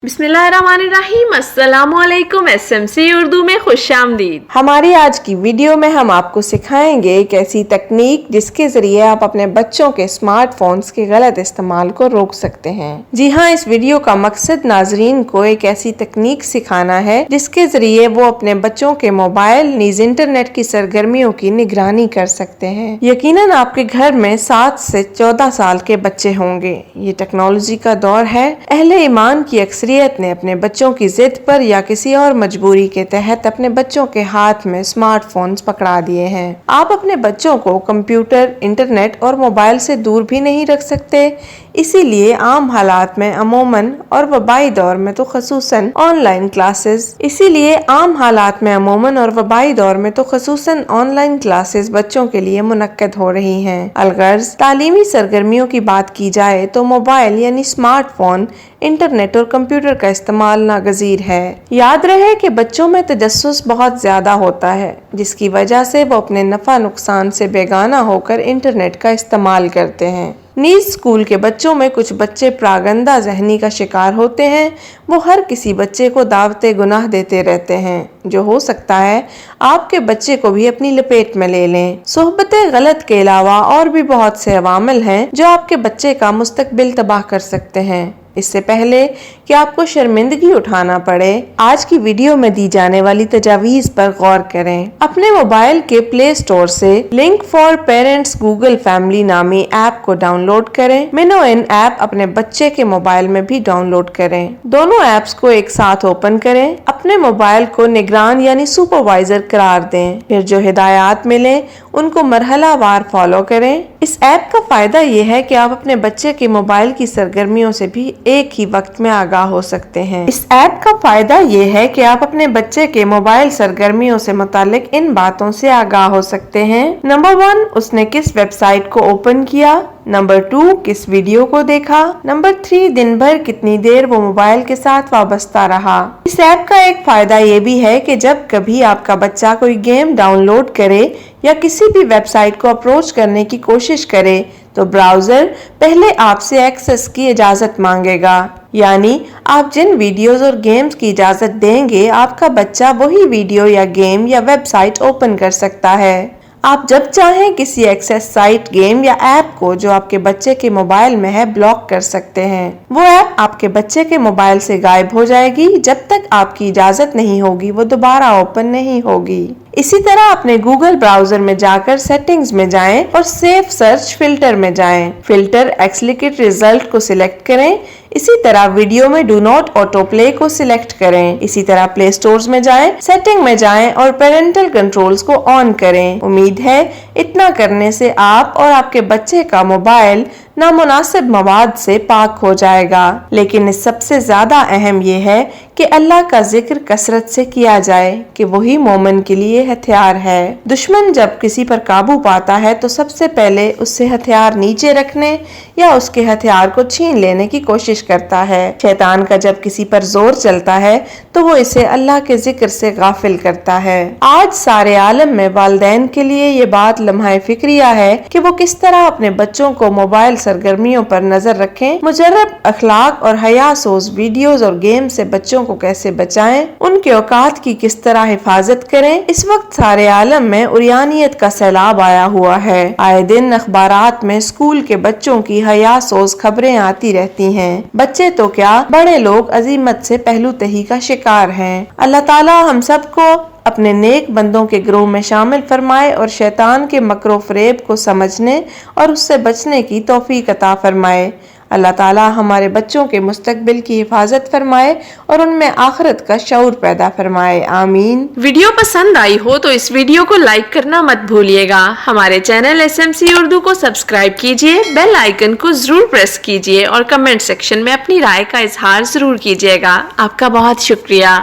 बिस्मिल्लाहिर्रहमानिर्रहीम। अस्सलामुअलैकुम। SMC उर्दू में खुश आमदीद। हमारी आज की वीडियो में हम आपको सिखाएंगे एक ऐसी तकनीक जिसके जरिए आप अपने बच्चों के स्मार्टफोन्स के गलत इस्तेमाल को रोक सकते हैं। जी हाँ, इस वीडियो का मकसद नाजरीन को एक ऐसी तकनीक सिखाना है जिसके जरिए वो अपने बच्चों के मोबाइल नीज इंटरनेट की सरगर्मियों की निगरानी कर सकते हैं। यकीनन आपके घर में 7 से 14 साल के बच्चे होंगे। ये टेक्नोलॉजी का दौर है। अहले ईमान की अक्सरियत ने अपने बच्चों की जिद पर या किसी और मजबूरी के तहत अपने बच्चों के हाथ में स्मार्टफोन्स पकड़ा दिए हैं। आप अपने बच्चों को कंप्यूटर, इंटरनेट और मोबाइल से दूर भी नहीं रख सकते। इसीलिए आम हालात में अमूमन और वबाई दौर में तो खसूसन ऑनलाइन क्लासेस बच्चों के लिए मुनक्कद हो रही हैं। अलगर्ज तालीमी सरगर्मियों की बात की जाए तो मोबाइल यानी स्मार्टफोन, इंटरनेट और कंप्यूटर का इस्तेमाल नागजीर है। याद रहे कि बच्चों में तजस्सुस बहुत ज्यादा होता है, जिसकी वजह से वो अपने नफा नुकसान से बेगाना होकर इंटरनेट का इस्तेमाल करते हैं। नीज स्कूल के बच्चों में कुछ बच्चे प्रागंदा जहनी का शिकार होते हैं। वो हर किसी बच्चे को दावते गुनाह देते रहते हैं, जो हो सकता है आपके बच्चे को भी अपनी लपेट में ले लें। सोहबतें गलत के अलावा और भी बहुत से अवामिल हैं जो आपके बच्चे का मुस्तकबिल तबाह कर सकते हैं। इससे पहले कि आपको शर्मिंदगी उठाना पड़े, आज की वीडियो में दी जाने वाली तजावीज पर गौर करें। अपने मोबाइल के प्ले स्टोर से link for parents Google family नामी ऐप को डाउनलोड करें। मिनोइन ऐप अपने बच्चे के मोबाइल में भी डाउनलोड करें। दोनों ऐप्स को एक साथ ओपन करें। अपने मोबाइल को निगरान यानी सुपरवाइजर करार दें। फिर जो हिदायत मिले उनको मरहला वार फॉलो करें। इस ऐप का फायदा ये है कि आप अपने बच्चे के मोबाइल की सरगर्मियों से भी एक ही वक्त में आगाह हो सकते हैं। इस ऐप का फायदा ये है कि आप अपने बच्चे के मोबाइल सरगर्मियों से मुतालिक इन बातों से आगाह हो सकते हैं। नंबर 1, उसने किस वेबसाइट को ओपन किया। नंबर 2, किस वीडियो को देखा। नंबर 3, दिन भर कितनी देर वो मोबाइल के साथ वाबस्ता रहा। इस ऐप का एक फायदा ये भी है कि जब कभी आपका बच्चा कोई गेम डाउनलोड करे या किसी भी वेबसाइट को अप्रोच करने की कोशिश करे तो ब्राउजर पहले आपसे एक्सेस की इजाजत मांगेगा। यानी आप जिन वीडियोस और गेम्स की इजाजत देंगे, आपका बच्चा वही वीडियो या गेम या वेबसाइट ओपन कर सकता है। आप जब चाहें किसी एक्सेस साइट, गेम या ऐप को जो आपके बच्चे के मोबाइल में है ब्लॉक कर सकते हैं। वो ऐप आपके बच्चे के मोबाइल से गायब हो जाएगी। जब तक आपकी इजाजत नहीं होगी वो दोबारा ओपन नहीं होगी। इसी तरह अपने गूगल ब्राउजर में जाकर सेटिंग्स में जाएं और सेफ सर्च फिल्टर में जाएं। फिल्टर एक्सप्लिसिट रिजल्ट को सिलेक्ट करें। इसी तरह वीडियो में डू नॉट ऑटो प्ले को सिलेक्ट करें। इसी तरह प्ले स्टोर्स में जाएं, सेटिंग में जाएं और पेरेंटल कंट्रोल्स को ऑन करें। उम्मीद है इतना करने से आप और आपके बच्चे का मोबाइल नामुनासिब मवाद से पाक हो जाएगा। लेकिन इस सबसे ज्यादा अहम ये है कि अल्लाह का जिक्र कसरत से किया जाए कि वही मोमिन के लिए हथियार है। दुश्मन जब किसी पर काबू पाता है तो सबसे पहले उससे हथियार नीचे रखने या उसके हथियार को छीन लेने की कोशिश करता है। शैतान का जब किसी पर जोर चलता है तो वो इसे अल्लाह के जिक्र से गाफिल करता है। आज सारे आलम में वालिदैन के लिए ये बात लम्हा फिक्रिया है कि वो किस तरह अपने बच्चों को मोबाइल सरगर्मियों पर नजर रखें, मुजर्रब अखलाक और हया सोज वीडियोस और गेम से बच्चों को कैसे बचाएं, उनके औकात की किस तरह हिफाजत करें। इस वक्त सारे आलम में उरियानियत का सैलाब आया हुआ है। आए दिन अखबारात में स्कूल के बच्चों की हया सोज खबरें आती रहती हैं। बच्चे तो क्या, बड़े लोग अजीमत से पहलू तही का शिकार हैं। अल्लाह ताला हम सबको अपने नेक बंदों के ग्रोह में शामिल फरमाए और शैतान के मकरो फरेब को समझने और उससे बचने की तौफीक अता फरमाए। अल्लाह ताला हमारे बच्चों के मुस्तकबिल की हिफाजत फरमाए और उनमें आखिरत का शऊर पैदा फरमाए। आमीन। वीडियो पसंद आई हो तो इस वीडियो को लाइक करना मत भूलिएगा। हमारे चैनल SMC उर्दू को सब्सक्राइब कीजिए, बेल आइकन को जरूर प्रेस कीजिए और कमेंट सेक्शन में अपनी राय का इजहार जरूर कीजिएगा। आपका बहुत शुक्रिया।